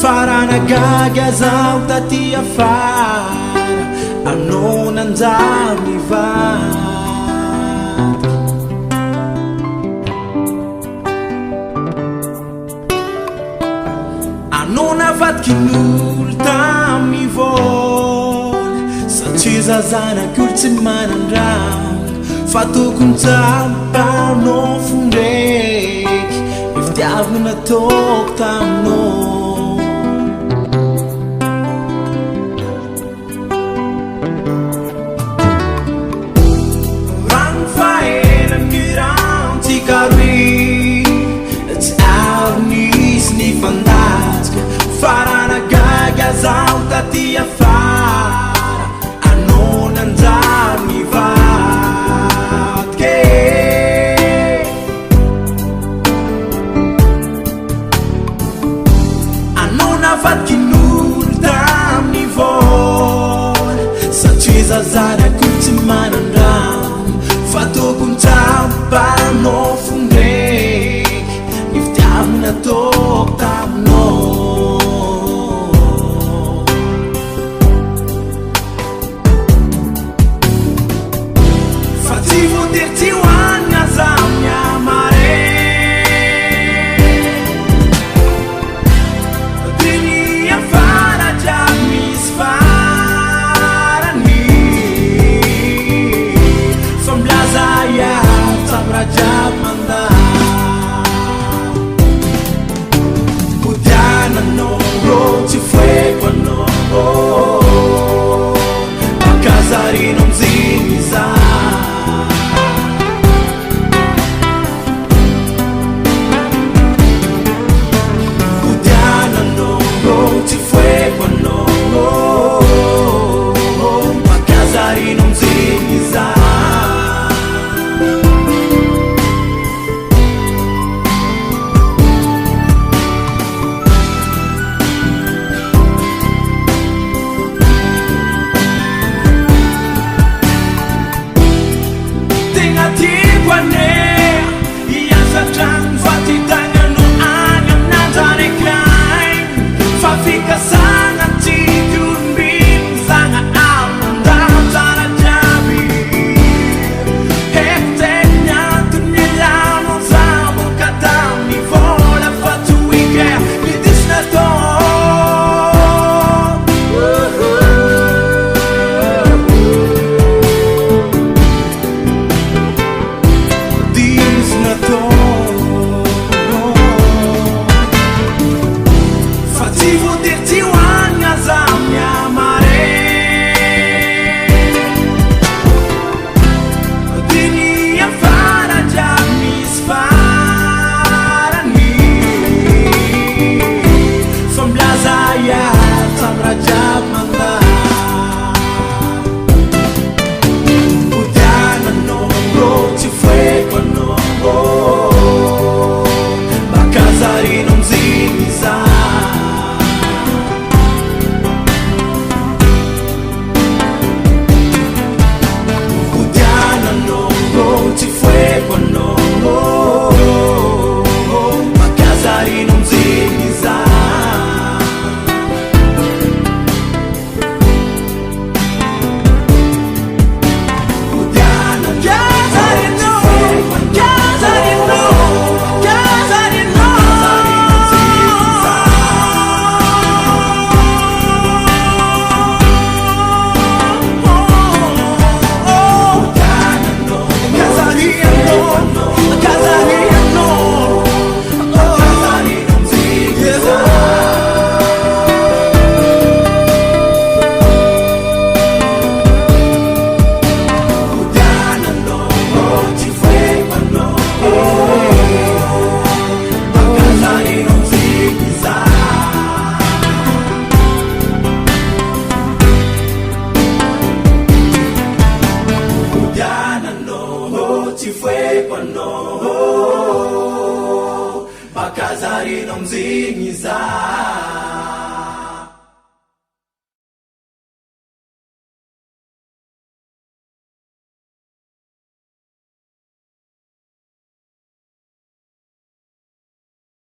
farana gaga zaho taty afara, anao nanjary nivadiky. Anao navadiky n'olo tamin'ny vola, satria zazanaky olo tsy manan-drano, fa tokony tsapanao fondreky ny fitiavana nataoko taminao. Rano fahelan'ny rano tsy karoy, tsy avy nisy ny fandatsika, farana gaga zaho taty afara, anao nanjary nivadiky. Anao navadiky n'olo tamin'ny vola, satria zazanaky olo tsy manan-drano, fa tokony tsapanao fondreky ny fitiavana nataoko taminao. Fa tsy voatery tsy hoanina zaho miamare, dia ny afara jiaby misy farany, fa milaza iaho samy raha jiaby mandalo. Kodiananao rô tsy foeko anao, pakazarino amiziny zaho. Kodiananao rô tsy foeko anao, pakazarino amiziny zaho. Tegna tiako ane hiasan-trano fa ty tagnano agny amin'andro anakay, fa fikasana tiako olombelo zagna aman-draha tsara jiaby. Haiko tegny antony ialamo zaho boka tamin'ny vola, fa tohika ny diso natao. Diso natao. Fa tsy voatery tsy hoanina zaho miamare, dia ny afara jiaby misy farany, fa milaza iaho samy raha jiaby mandalo. Kodiananao rô tsy foeko anao, pakazarino amiziny zaho. Kodiananao rô tsy foeko anao, pakazarino amiziny zaho. Ci fuego no, pakazarino mzingi za